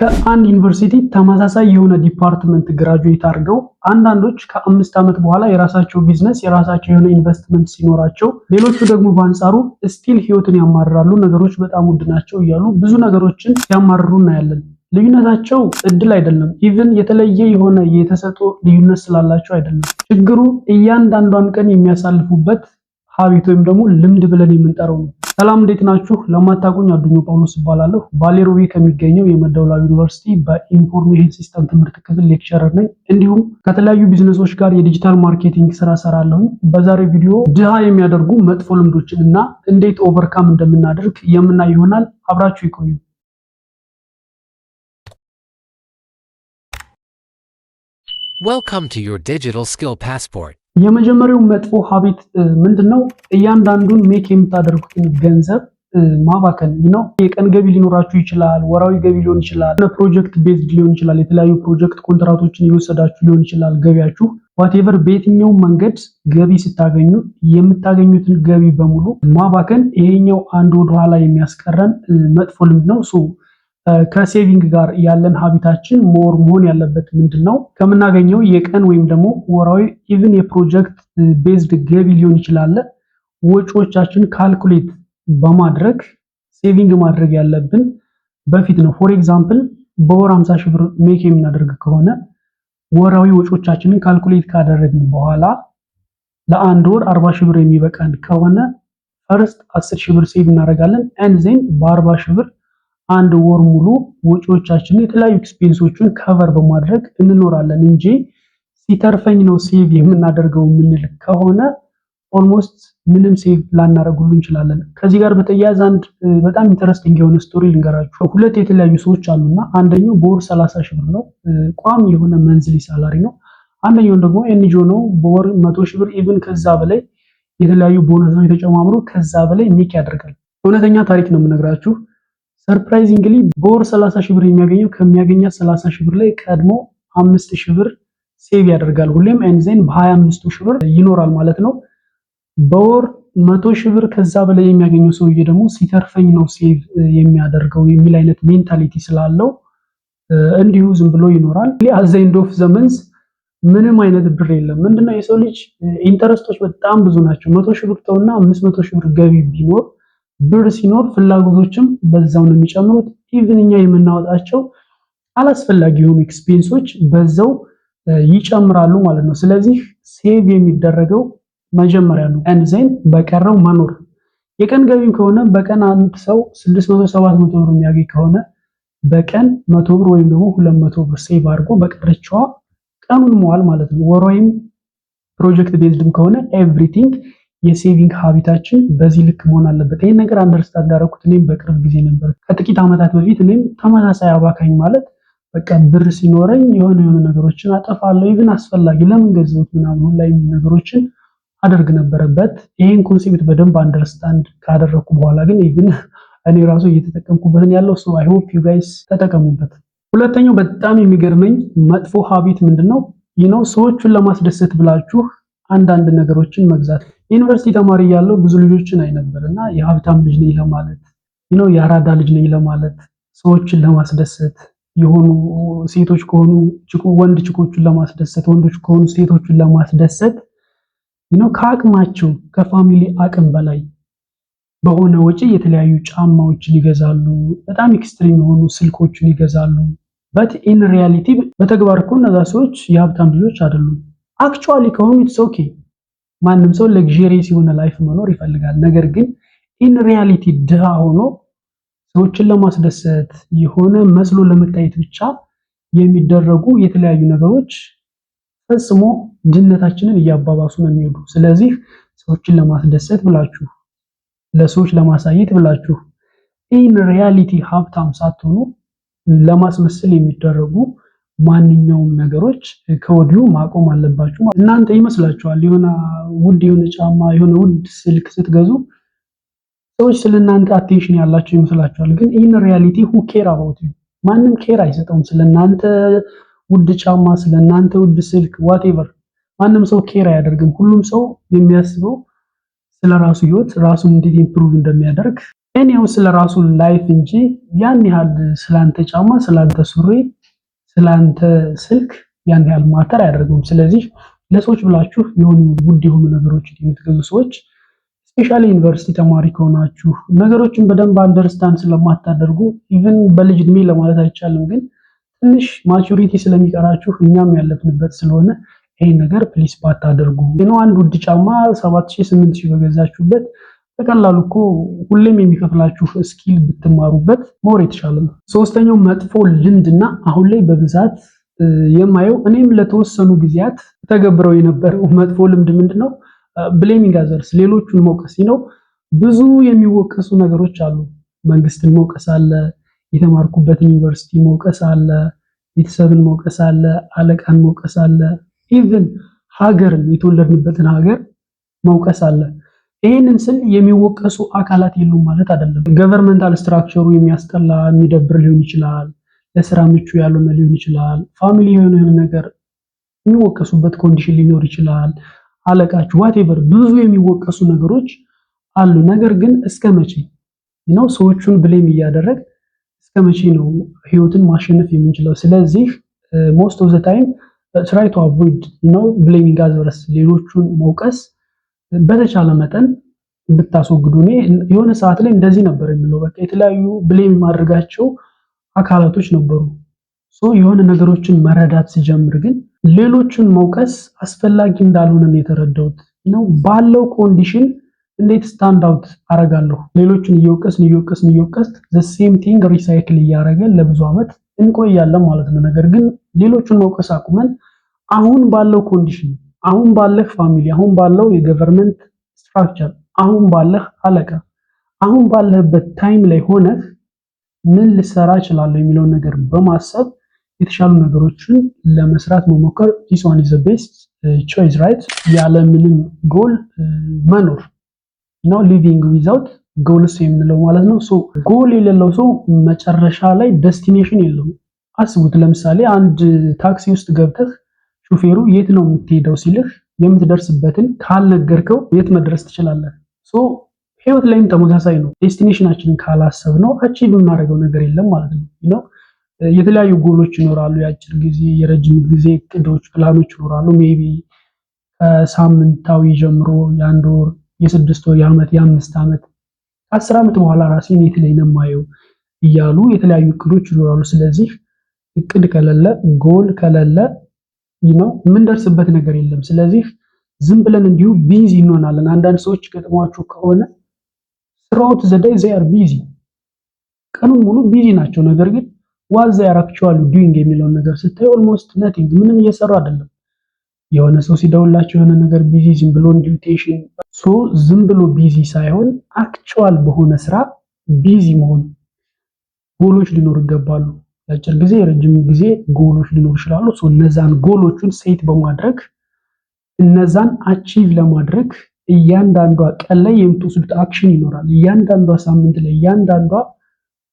ከአንድ ዩኒቨርሲቲ ተመሳሳይ የሆነ ዲፓርትመንት ግራጁዌት አድርገው አንዳንዶች ከ5 ዓመት በኋላ የራሳቸው ቢዝነስ የራሳቸው የሆነ ኢንቨስትመንት ሲኖራቸው፣ ሌሎቹ ደግሞ በአንጻሩ ስቲል ህይወትን ያማርራሉ፣ ነገሮች በጣም ውድ ናቸው እያሉ ብዙ ነገሮችን ሲያማርሩ እናያለን። ልዩነታቸው እድል አይደለም፣ ኢቭን የተለየ የሆነ የተሰጥኦ ልዩነት ስላላቸው አይደለም። ችግሩ እያንዳንዷን ቀን የሚያሳልፉበት ሀቢት ወይም ደግሞ ልምድ ብለን የምንጠራው ነው። ሰላም እንዴት ናችሁ? ለማታውቁኝ አዱኛው ጳውሎስ እባላለሁ። ባሌሮቤ ከሚገኘው የመደወላቡ ዩኒቨርሲቲ በኢንፎርሜሽን ሲስተም ትምህርት ክፍል ሌክቸረር ነኝ። እንዲሁም ከተለያዩ ቢዝነሶች ጋር የዲጂታል ማርኬቲንግ ስራ ሰራለሁ። በዛሬው ቪዲዮ ድሃ የሚያደርጉ መጥፎ ልምዶችን እና እንዴት ኦቨርካም እንደምናደርግ የምናይ ይሆናል። አብራችሁ ይቆዩ። Welcome to your digital skill passport. የመጀመሪያው መጥፎ ሀቢት ምንድነው? እያንዳንዱን ሜክ የምታደርጉትን ገንዘብ ማባከን ነው። የቀን ገቢ ሊኖራችሁ ይችላል፣ ወራዊ ገቢ ሊሆን ይችላል፣ ፕሮጀክት ቤዝድ ሊሆን ይችላል፣ የተለያዩ ፕሮጀክት ኮንትራቶችን እየወሰዳችሁ ሊሆን ይችላል። ገቢያችሁ ዋቴቨር በየትኛው መንገድ ገቢ ስታገኙ የምታገኙትን ገቢ በሙሉ ማባከን፣ ይሄኛው አንድ ወደ ኋላ የሚያስቀረን መጥፎ ልምድ ነው። ከሴቪንግ ጋር ያለን ሀቢታችን ሞር መሆን ያለበት ምንድነው? ከምናገኘው የቀን ወይም ደግሞ ወራዊ ኢቭን የፕሮጀክት ቤዝድ ገቢ ሊሆን ይችላል፣ ወጪዎቻችን ካልኩሌት በማድረግ ሴቪንግ ማድረግ ያለብን በፊት ነው። ፎር ኤግዛምፕል በወር 50 ሺህ ብር ሜክ የምናደርግ ከሆነ ወራዊ ወጪዎቻችንን ካልኩሌት ካደረግን በኋላ ለአንድ ወር 40 ሺህ ብር የሚበቃን ከሆነ ፈርስት 10 ሺህ ብር ሴቭ እናደርጋለን። ኤንድ ዜን በ40 ሺህ ብር አንድ ወር ሙሉ ወጪዎቻችንን የተለያዩ ኤክስፔንሶችን ከቨር በማድረግ እንኖራለን እንጂ ሲተርፈኝ ነው ሴቭ የምናደርገው የምንል ከሆነ ኦልሞስት ምንም ሴቭ ላናደርጉሉ እንችላለን። ከዚህ ጋር በተያያዘ አንድ በጣም ኢንተረስቲንግ የሆነ ስቶሪ ልንገራችሁ። ሁለት የተለያዩ ሰዎች አሉና አንደኛው በወር 30 ሺህ ብር ነው፣ ቋሚ የሆነ መንዝሊ ሳላሪ ነው። አንደኛው ደግሞ ኤንጂኦ ነው፣ በወር 100 ሺህ ብር ኢቭን ከዛ በላይ የተለያዩ ቦነሶች ተጨማምሮ ከዛ በላይ ሜክ ያደርጋል። እውነተኛ ታሪክ ነው የምነግራችሁ። ሰርፕራይዚንግሊ በወር 30 ሺህ ብር የሚያገኘው ከሚያገኛት 30 ሺህ ብር ላይ ቀድሞ 5 ሺህ ብር ሴቭ ያደርጋል ሁሌም። ኤንዜን በ25 ሺህ ብር ይኖራል ማለት ነው። በወር 100 ሺህ ብር ከዛ በላይ የሚያገኘው ሰውዬ ደግሞ ሲተርፈኝ ነው ሴቭ የሚያደርገው የሚል አይነት ሜንታሊቲ ስላለው እንዲሁ ዝም ብሎ ይኖራል። አት ዘ ኤንድ ኦፍ ዘ መንዝ ምንም አይነት ብር የለም። ምንድነው የሰው ልጅ ኢንተረስቶች በጣም ብዙ ናቸው። 100 ሺህ ብር ተውና 500 ሺህ ብር ገቢ ቢኖር ብር ሲኖር ፍላጎቶችም በዛው ነው የሚጨምሩት። ኢቭን እኛ የምናወጣቸው አላስፈላጊ የሆኑ ኤክስፔንሶች በዛው ይጨምራሉ ማለት ነው። ስለዚህ ሴቭ የሚደረገው መጀመሪያ ነው። ኤንድ ዜን በቀረው መኖር። የቀን ገቢም ከሆነ በቀን አንድ ሰው 600-700 ብር የሚያገኝ ከሆነ በቀን 100 ብር ወይም ደግሞ 200 ብር ሴቭ አድርጎ በቀረችዋ ቀኑን መዋል ማለት ነው። ወራዊም ፕሮጀክት ቤዝድም ከሆነ ኤቭሪቲንግ የሴቪንግ ሀቢታችን በዚህ ልክ መሆን አለበት። ይሄን ነገር አንደርስታንድ ያደረኩት እኔም በቅርብ ጊዜ ነበር። ከጥቂት ዓመታት በፊት እኔም ተመሳሳይ አባካኝ ማለት በቃ ብር ሲኖረኝ የሆነ ነገሮችን አጠፋለሁ፣ ኢቭን አስፈላጊ ለምን ገዛሁት ምናምን ላይ ነገሮችን አደርግ ነበረበት። ይሄን ኮንሴፕት በደንብ አንደርስታንድ ካደረኩ በኋላ ግን ኢቭን እኔ ራሱ እየተጠቀምኩበት ያለው አይ ሆፕ ዩ ጋይስ ተጠቀሙበት። ሁለተኛው በጣም የሚገርመኝ መጥፎ ሀቢት ምንድነው? ሰዎችን ለማስደሰት ብላችሁ አንዳንድ ነገሮችን መግዛት። ዩኒቨርሲቲ ተማሪ ያለው ብዙ ልጆችን አይነበርና የሀብታም ልጅ ነኝ ለማለት የአራዳ ልጅ ነኝ ለማለት ሰዎችን ለማስደሰት የሆኑ ሴቶች ከሆኑ ወንድ ችኮችን ለማስደሰት ወንዶች ከሆኑ ሴቶችን ለማስደሰት ከአቅማቸው ከፋሚሊ አቅም በላይ በሆነ ወጪ የተለያዩ ጫማዎችን ይገዛሉ፣ በጣም ኤክስትሪም የሆኑ ስልኮችን ይገዛሉ። በት ኢን ሪያሊቲ በተግባር እኮ እነዛ ሰዎች የሀብታም ልጆች አይደሉም። አክቹአሊ ከሆኑ ኢትስ ኦኬ። ማንም ሰው ለግዠሪየስ የሆነ ላይፍ መኖር ይፈልጋል። ነገር ግን ኢን ሪያሊቲ ድሃ ሆኖ ሰዎችን ለማስደሰት የሆነ መስሎ ለመታየት ብቻ የሚደረጉ የተለያዩ ነገሮች ፈጽሞ ድህነታችንን እያባባሱ ነው የሚሄዱ። ስለዚህ ሰዎችን ለማስደሰት ብላችሁ ለሰዎች ለማሳየት ብላችሁ ኢን ሪያሊቲ ሀብታም ሳትሆኑ ለማስመሰል የሚደረጉ ማንኛውም ነገሮች ከወዲሁ ማቆም አለባችሁ። እናንተ ይመስላችኋል የሆነ ውድ የሆነ ጫማ የሆነ ውድ ስልክ ስትገዙ ሰዎች ስለናንተ አቴንሽን ያላችሁ ይመስላችኋል። ግን ኢን ሪያሊቲ who care about you? ማንም ኬር አይሰጠውም ስለናንተ ውድ ጫማ፣ ስለናንተ ውድ ስልክ whatever። ማንም ሰው ኬር አያደርግም። ሁሉም ሰው የሚያስበው ስለራሱ ህይወት ራሱን እንዴት ኢምፕሩቭ እንደሚያደርግ እኔው ስለራሱ ላይፍ እንጂ ያን ያህል ስላንተ ጫማ፣ ስላንተ ሱሪ፣ ስላንተ ስልክ ያን ያህል ማተር አያደርገውም። ስለዚህ ለሰዎች ብላችሁ የሆኑ ውድ የሆኑ ነገሮችን የምትገዙ ሰዎች ስፔሻሊ ዩኒቨርሲቲ ተማሪ ከሆናችሁ ነገሮችን በደንብ አንደርስታንድ ስለማታደርጉ ኢቭን በልጅ እድሜ ለማለት አይቻልም፣ ግን ትንሽ ማቹሪቲ ስለሚቀራችሁ እኛም ያለፍንበት ስለሆነ ይሄን ነገር ፕሊስ ባታደርጉ ነው። አንድ ውድ ጫማ 7000 8000 በገዛችሁበት በቀላሉ እኮ ሁሌም የሚከፍላችሁ ስኪል ብትማሩበት ሞር የተሻለ ነው። ሶስተኛው መጥፎ ልምድና አሁን ላይ በብዛት የማየው እኔም ለተወሰኑ ጊዜያት ተገብረው የነበረው መጥፎ ልምድ ምንድነው? ብሌሚንግ አዘርስ፣ ሌሎቹን መውቀስ ነው። ብዙ የሚወቀሱ ነገሮች አሉ። መንግስትን መውቀስ አለ፣ የተማርኩበትን ዩኒቨርሲቲ መውቀስ አለ፣ ቤተሰብን መውቀስ አለ፣ አለቃን መውቀስ አለ፣ ኢቭን ሀገርን የተወለድንበትን ሀገር መውቀስ አለ። ይሄንን ስል የሚወቀሱ አካላት የሉም ማለት አይደለም። ገቨርንመንታል ስትራክቸሩ የሚያስጠላ የሚደብር ሊሆን ይችላል፣ ለስራ ምቹ ያልሆነ ሊሆን ይችላል፣ ፋሚሊ የሆነ ነገር የሚወቀሱበት ኮንዲሽን ሊኖር ይችላል፣ አለቃችሁ ዋቴቨር ብዙ የሚወቀሱ ነገሮች አሉ። ነገር ግን እስከ መቼ ነው ሰዎቹን ብሌም እያደረግ እስከ መቼ ነው ህይወትን ማሸነፍ የምንችለው? ስለዚህ ሞስት ኦፍ ዘ ታይም ትራይ ቱ አቮይድ ብሌሚንግ አዘርስ፣ ሌሎቹን መውቀስ በተቻለ መጠን ብታስወግዱ። እኔ የሆነ ሰዓት ላይ እንደዚህ ነበር የሚለው በቃ የተለያዩ ብሌም ማድረጋቸው አካላቶች ነበሩ። የሆነ ነገሮችን መረዳት ሲጀምር ግን ሌሎችን መውቀስ አስፈላጊ እንዳልሆነ ነው የተረዳሁት። ባለው ኮንዲሽን እንዴት ስታንድ አውት አረጋለሁ? ሌሎችን እየወቀስን the same thing ሪሳይክል እያደረገን ለብዙ ዓመት እንቆያለን ማለት ነው። ነገር ግን ሌሎችን መውቀስ አቁመን አሁን ባለው ኮንዲሽን፣ አሁን ባለህ ፋሚሊ፣ አሁን ባለው የገቨርንመንት ስትራክቸር፣ አሁን ባለህ አለቃ፣ አሁን ባለህበት ታይም ላይ ሆነህ ምን ልሰራ እችላለሁ የሚለውን ነገር በማሰብ የተሻሉ ነገሮችን ለመስራት መሞከር this one is the best choice, right? ያለ ምንም ጎል መኖር living without goals የምንለው ማለት ነው። ጎል የሌለው ሰው መጨረሻ ላይ ዴስቲኔሽን የለውም። አስቡት፣ ለምሳሌ አንድ ታክሲ ውስጥ ገብተህ ሹፌሩ የት ነው የምትሄደው ሲልህ የምትደርስበትን ካልነገርከው የት መድረስ ትችላለህ? ህይወት ላይም ተመሳሳይ ነው። ዴስቲኔሽናችንን ካላሰብነው አቺቭ የምናደርገው ነገር የለም ማለት ነው። የተለያዩ ጎሎች ይኖራሉ፣ የአጭር ጊዜ የረጅም ጊዜ እቅዶች፣ ፕላኖች ይኖራሉ። ሜቢ ከሳምንታዊ ጀምሮ የአንድ ወር፣ የስድስት ወር፣ የዓመት፣ የአምስት ዓመት፣ 10 ዓመት በኋላ ራሴን የት ላይ ነው የማየው እያሉ የተለያዩ እቅዶች ይኖራሉ። ስለዚህ እቅድ ከሌለ ጎል ከሌለ የምንደርስበት ነገር የለም። ስለዚህ ዝም ብለን እንዲሁ ቢዚ እንሆናለን። አንዳንድ ሰዎች ገጥሟችሁ ከሆነ throughout the day they are busy፣ ቀኑን ሙሉ ቢዚ ናቸው። ነገር ግን what they are actually doing የሚለውን ነገር ስታይ almost nothing፣ ምንም እየሰሩ አይደለም። የሆነ ሰው ሲደውላቸው የሆነ ነገር ቢዚ ዝም ብሎ ኢንቪቴሽን፣ ዝም ብሎ ቢዚ ሳይሆን አክቹዋል በሆነ ስራ ቢዚ መሆን። ጎሎች ሊኖሩ ይገባሉ። የአጭር ጊዜ የረጅም ጊዜ ጎሎች ሊኖሩ ይችላሉ። እነዛን ጎሎቹን ሴት በማድረግ እነዛን አቺቭ ለማድረግ እያንዳንዷ ቀን ላይ የምትወስዱት አክሽን ይኖራል። እያንዳንዷ ሳምንት ላይ፣ እያንዳንዷ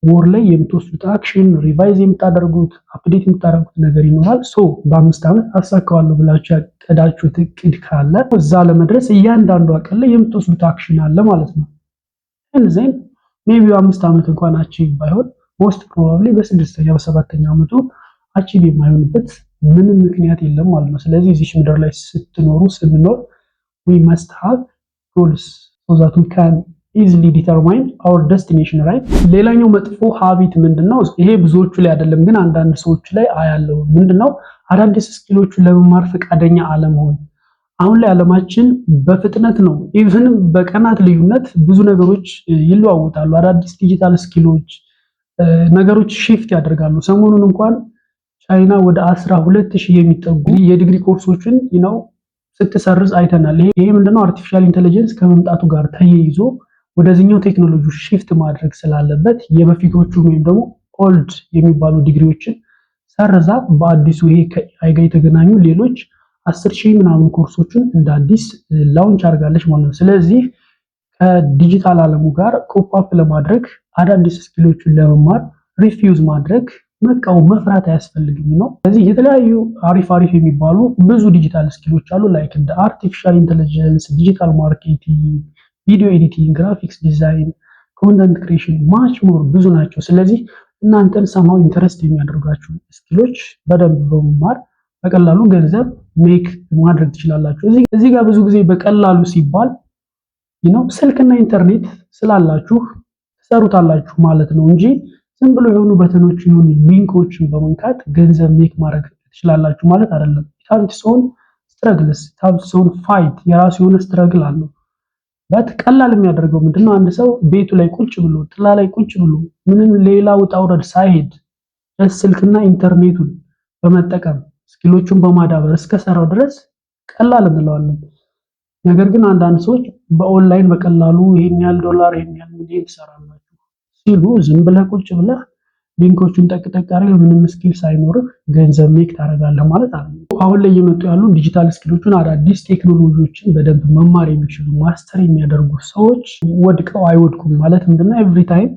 ወር ላይ የምትወስዱት አክሽን፣ ሪቫይዝ የምታደርጉት አፕዴት የምታደርጉት ነገር ይኖራል። በ5 ዓመት አሳካዋለሁ ብላችሁ ያቀዳችሁት እቅድ ካለ እዛ ለመድረስ እያንዳንዷ ቀን ላይ የምትወስዱት አክሽን አለ ማለት ነው። እንዘን ሜቢ 5 ዓመት እንኳን አቺቭ ባይሆን ሞስት ፕሮባብሊ በ6ኛ በ7ኛ ዓመቱ አቺቭ የማይሆንበት ምንም ምክንያት የለም ማለት ነው። ስለዚህ እዚህ ምድር ላይ ስንኖር we must have goals so that we can easily determine our destination, right? ሌላኛው መጥፎ ሀቢት ምንድነው? ይሄ ብዙዎቹ ላይ አይደለም ግን አንዳንድ ሰዎች ላይ አያለው። ምንድነው? አዳዲስ ስኪሎችን ለመማር ፈቃደኛ አለመሆን። አሁን ላይ ዓለማችን በፍጥነት ነው፣ ኢቭን በቀናት ልዩነት ብዙ ነገሮች ይለዋወጣሉ። አዳዲስ ዲጂታል ስኪሎች ነገሮች ሺፍት ያደርጋሉ። ሰሞኑን እንኳን ቻይና ወደ 12000 የሚጠጉ የዲግሪ ኮርሶችን ስትሰርዝ አይተናል። ይሄ ምንድነው? አርቲፊሻል ኢንተለጀንስ ከመምጣቱ ጋር ተያይዞ ወደዚህኛው ቴክኖሎጂ ሺፍት ማድረግ ስላለበት የበፊቶቹ ወይም ደግሞ ኦልድ የሚባሉ ዲግሪዎችን ሰርዛ በአዲሱ ይሄ ከአይ ጋር የተገናኙ ሌሎች 10000 ምናምን ኮርሶችን እንደ አዲስ ላውንች አድርጋለች ማለት ነው። ስለዚህ ከዲጂታል ዓለሙ ጋር ኮፕ አፕ ለማድረግ አዳዲስ ስኪሎችን ለመማር ሪፊውዝ ማድረግ መቃወም መፍራት አያስፈልግም ነው። ስለዚህ የተለያዩ አሪፍ የሚባሉ ብዙ ዲጂታል ስኪሎች አሉ ላይክ እንደ አርቲፊሻል ኢንተለጀንስ፣ ዲጂታል ማርኬቲንግ፣ ቪዲዮ ኤዲቲንግ፣ ግራፊክስ ዲዛይን፣ ኮንተንት ክሬሽን ማች ሞር ብዙ ናቸው። ስለዚህ እናንተን ሰማው ኢንተረስት የሚያደርጋችሁ ስኪሎች በደንብ በመማር በቀላሉ ገንዘብ ሜክ ማድረግ ትችላላችሁ። እዚህ ጋር ብዙ ጊዜ በቀላሉ ሲባል ስልክና ኢንተርኔት ስላላችሁ ትሰሩታላችሁ ማለት ነው እንጂ ዝም ብሎ የሆኑ በተኖች የሆኑ ሊንኮችን በመንካት ገንዘብ ሜክ ማድረግ ትችላላችሁ ማለት አይደለም። ታብሶን ስትረግልስ ታብሶን ፋይት የራሱ የሆነ ስትረግል አለው። በት ቀላል የሚያደርገው ምንድነው? አንድ ሰው ቤቱ ላይ ቁጭ ብሎ ጥላ ላይ ቁጭ ብሎ ምንም ሌላ ውጣ ውረድ ሳይሄድ ስልክና ኢንተርኔቱን በመጠቀም ስኪሎቹን በማዳበር እስከሰራው ድረስ ቀላል እንለዋለን። ነገር ግን አንዳንድ ሰዎች በኦንላይን በቀላሉ ይሄን ያህል ዶላር ይሄን ያህል ሚሊዮን ትሰራላችሁ ሲሉ ዝም ብለህ ቁጭ ብለህ ሊንኮቹን ጠቅጠቅ አድርገህ ምንም ስኪል ሳይኖርህ ገንዘብ ሜክ ታደርጋለህ ማለት አይደለም። አሁን ላይ እየመጡ ያሉ ዲጂታል ስኪሎችን አዳዲስ ቴክኖሎጂዎችን በደንብ መማር የሚችሉ ማስተር የሚያደርጉ ሰዎች ወድቀው አይወድቁም ማለት ምንድነው? ኤቭሪ ታይም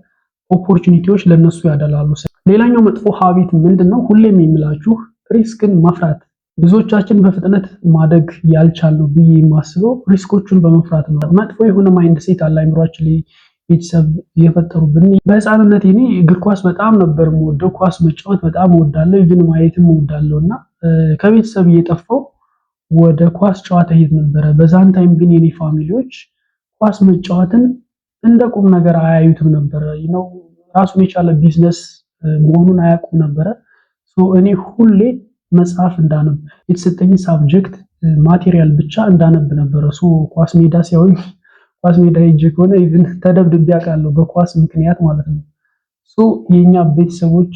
ኦፖርቹኒቲዎች ለነሱ ያደላሉ። ሌላኛው መጥፎ ሀቢት ምንድነው? ሁሌም የሚላችሁ ሪስክን መፍራት። ብዙዎቻችን በፍጥነት ማደግ ያልቻልነው ብዬ የማስበው ሪስኮቹን በመፍራት ነው። መጥፎ የሆነ ማይንድ ሴት አለ አይምሯችን ላይ ቤተሰብ የፈጠሩብን። በህፃንነት እኔ እግር ኳስ በጣም ነበር የምወደው። ኳስ መጫወት በጣም እወዳለሁ፣ ኢቭን ማየትም እወዳለሁና ከቤተሰብ እየጠፋው ወደ ኳስ ጨዋታ ሄድ ነበረ። በዛን ታይም ግን የኔ ፋሚሊዎች ኳስ መጫወትን እንደ ቁም ነገር አያዩትም ነበረ። ራሱን የቻለ ቢዝነስ መሆኑን አያውቁም ነበረ። እኔ ሁሌ መጽሐፍ እንዳነብ የተሰጠኝ ሳብጀክት ማቴሪያል ብቻ እንዳነብ ነበረ። ኳስ ሜዳ ሲያዩኝ ኳስ ሜዳ ሄጄ ከሆነ ኢቭን ተደብድቤ አውቃለሁ በኳስ ምክንያት ማለት ነው። የኛ ቤተሰቦች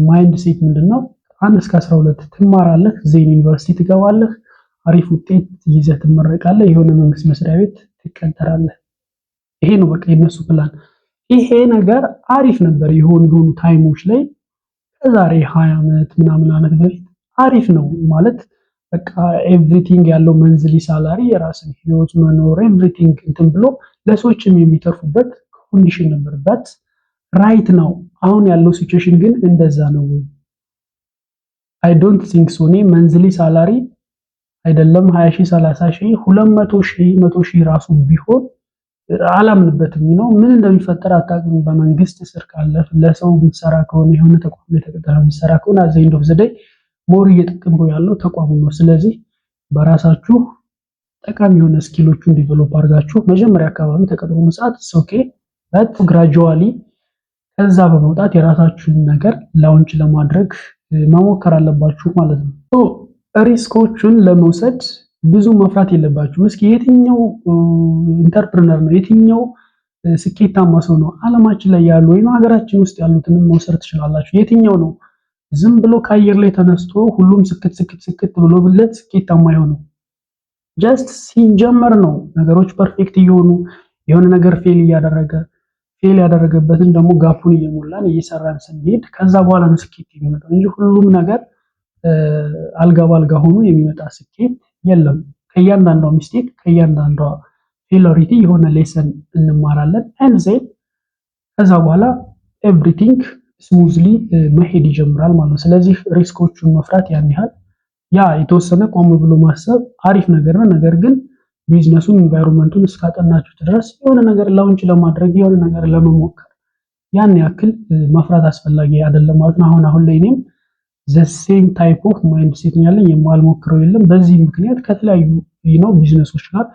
ማይንድ ሴት ምንድነው? 1 እስከ 12 ትማራለህ፣ ዜን ዩኒቨርሲቲ ትገባለህ፣ አሪፍ ውጤት ይዘህ ትመረቃለህ፣ የሆነ መንግስት መስሪያ ቤት ትቀጠራለህ። ይሄ ነው በቃ የነሱ ፕላን። ይሄ ነገር አሪፍ ነበር የሆኑ ታይሞች ላይ ከዛሬ 20 ዓመት ምናምን ዓመት በፊት አሪፍ ነው ማለት በቃ ኤቭሪቲንግ ያለው መንዝሊ ሳላሪ የራስን ህይወት መኖር ኤቭሪቲንግ እንትን ብሎ ለሰዎችም የሚተርፉበት ኮንዲሽን ነበርበት። ራይት ነው አሁን ያለው ሲቹዌሽን ግን እንደዛ ነው ወይ? አይ ዶንት ቲንክ ሶ። እኔ መንዝሊ ሳላሪ አይደለም 20 ሺህ 30 ሺህ 200 ሺህ 100 ሺህ ራሱ ቢሆን አላምንበትም። ምን እንደሚፈጠር አታውቅም። በመንግስት ስር ካለፍ ለሰው የምትሰራ ከሆነ የሆነ ተቋም ላይ ተቀጥረህ የምትሰራ ከሆነ አዘ ኤንድ ኦፍ ዘ ዴይ ሞር እየጠቀምኩ ያለው ተቋሙ ነው። ስለዚህ በራሳችሁ ጠቃሚ የሆነ ስኪሎቹን ዲቨሎፕ አድርጋችሁ መጀመሪያ አካባቢ ተቀጥሮ መስራት ኦኬ፣ በት ግራጁዋሊ ከዛ በመውጣት የራሳችሁን ነገር ላውንች ለማድረግ መሞከር አለባችሁ ማለት ነው። ሪስኮቹን ለመውሰድ ብዙ መፍራት የለባችሁም። እስኪ የትኛው ኢንተርፕረነር ነው የትኛው ስኬታማ ሰው ነው ዓለማችን ላይ ያሉ ወይም ሀገራችን ውስጥ ያሉትንም መውሰድ ትችላላችሁ። የትኛው ነው ዝም ብሎ ከአየር ላይ ተነስቶ ሁሉም ስክት ብሎ ብለት ስኬታማ የሆነው? ጀስት ሲጀመር ነው ነገሮች ፐርፌክት እየሆኑ የሆነ ነገር ፌል ያደረገበትን ደግሞ ጋፑን እየሞላን እየሰራን ስንሄድ ከዛ በኋላ ነው ስኬት የሚመጣው እንጂ ሁሉም ነገር አልጋ ባልጋ ሆኖ የሚመጣ ስኬት የለም። ከእያንዳንዷ ሚስቴክ ከእያንዳንዷ ፌሎሪቲ የሆነ ሌሰን እንማራለን and then ከዛ በኋላ ኤቭሪቲንግ ስሙዝሊ መሄድ ይጀምራል ማለት ነው። ስለዚህ ሪስኮቹን መፍራት ያን ያህል የተወሰነ ቆም ብሎ ማሰብ አሪፍ ነገር ነው። ነገር ግን ቢዝነሱን ኢንቫይሮንመንቱን እስካጠናችሁ ድረስ የሆነ ነገር ላውንች ለማድረግ የሆነ ነገር ለመሞከር ያን ያክል መፍራት አስፈላጊ አይደለም ማለት ነው። አሁን ላይ እኔም the same type of mindset ያለኝ የማልሞክረው የለም። በዚህ ምክንያት ከተለያዩ ቢዝነሶች ጋር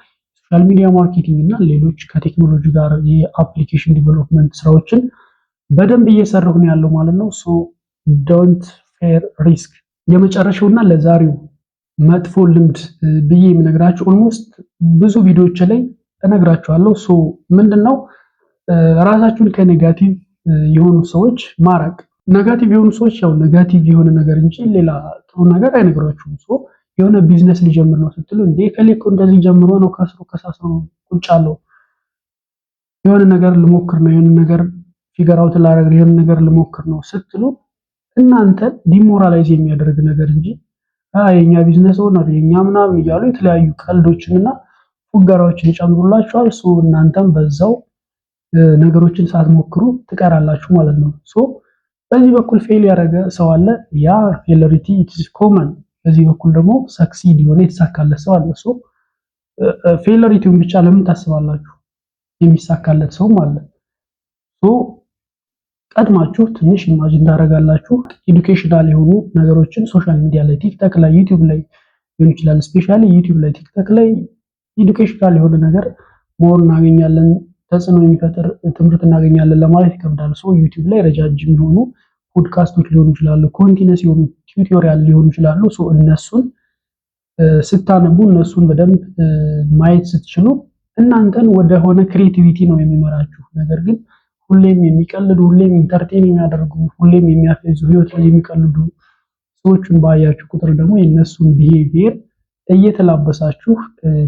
ሶሻል ሚዲያ ማርኬቲንግ እና ሌሎች ከቴክኖሎጂ ጋር የአፕሊኬሽን ዲቨሎፕመንት ስራዎችን በደንብ እየሰራሁ ነው ያለው ማለት ነው። don't fear risk። የመጨረሻውና ለዛሬው መጥፎ ልምድ ብዬ የምነግራችሁ ኦልሞስት ብዙ ቪዲዮዎች ላይ እነግራችኋለሁ። ምንድነው ራሳችሁን ከኔጋቲቭ የሆኑ ሰዎች ማራቅ። ኔጋቲቭ የሆኑ ሰዎች ኔጋቲቭ የሆነ ነገር እንጂ ሌላ ጥሩ ነገር አይነግራችሁም። የሆነ ቢዝነስ ሊጀምር ነው ስትሉ እንዴ ከሌኮ እንደዚህ ጀምሮ ነው ከስሩ ከሳሰው ቁጭ አለው የሆነ ነገር ልሞክር ነው የሆነ ነገር ፊገር አውት ላደርግ የሆነ ነገር ልሞክር ነው ስትሉ እናንተ ዲሞራላይዝ የሚያደርግ ነገር እንጂ የኛ ቢዝነስ ኦነር የኛ ምናምን እያሉ የተለያዩ ቀልዶችንና ፉገራዎችን ይጨምሩላችኋል። እናንተም በዛው ነገሮችን ሳትሞክሩ ትቀራላችሁ ማለት ነው። በዚህ በኩል ፌል ያደረገ ሰው አለ። ያ ፌለሪቲ ኢትስ ኮመን። በዚህ በኩል ደግሞ ሰክሲድ የሆነ የተሳካለት ሰው አለ። ፌለሪቲውን ብቻ ለምን ታስባላችሁ? የሚሳካለት ሰውም አለ። ቀድማችሁ ትንሽ ኢማጂን ታደርጋላችሁ። ኤዱኬሽናል የሆኑ ነገሮችን ሶሻል ሚዲያ ላይ ቲክቶክ ላይ ዩቲዩብ ላይ ሊሆን ይችላል። ስፔሻሊ ዩቲዩብ ላይ ቲክቶክ ላይ ኤዱኬሽናል የሆነ ነገር ሞር እናገኛለን፣ ተጽዕኖ የሚፈጥር ትምህርት እናገኛለን ለማለት ይከብዳል። ዩቲዩብ ላይ ረጃጅም የሆኑ ፖድካስቶች ሊሆኑ ይችላሉ፣ ኮንቲነስ የሆኑ ቲዩቶሪያል ሊሆኑ ይችላሉ። እነሱን ስታነቡ እነሱን በደንብ ማየት ስትችሉ እናንተን ወደ ሆነ ክሬቲቪቲ ነው የሚመራችሁ። ነገር ግን ሁሌም የሚቀልዱ፣ ሁሌም ኢንተርቴን የሚያደርጉ፣ ሁሌም የሚያፈዙ፣ ህይወት ላይ የሚቀልዱ ሰዎችን ባያችሁ ቁጥር ደግሞ የነሱን ቢሄቪየር እየተላበሳችሁ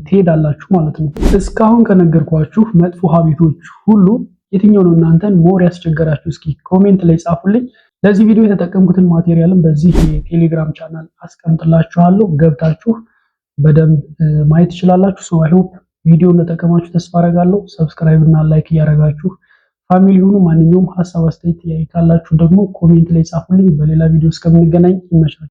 ትሄዳላችሁ ማለት ነው። እስካሁን ከነገርኳችሁ መጥፎ ሀቢቶች ሁሉ የትኛው ነው እናንተን ሞር ያስቸገራችሁ? እስኪ ኮሜንት ላይ ጻፉልኝ። ለዚህ ቪዲዮ የተጠቀምኩትን ማቴሪያልም በዚህ የቴሌግራም ቻናል አስቀምጥላችኋለሁ። ገብታችሁ በደንብ ማየት ትችላላችሁ። አይ ሆፕ ቪዲዮ እንደተጠቀማችሁ ተስፋ አደርጋለሁ። ሰብስክራይብ እና ላይክ እያደረጋችሁ ፋሚሊ ሁኑ። ማንኛውም ሀሳብ አስተያየት ካላችሁ ደግሞ ኮሜንት ላይ ጻፉልኝ። በሌላ ቪዲዮ እስከምንገናኝ ይመቻችሁ።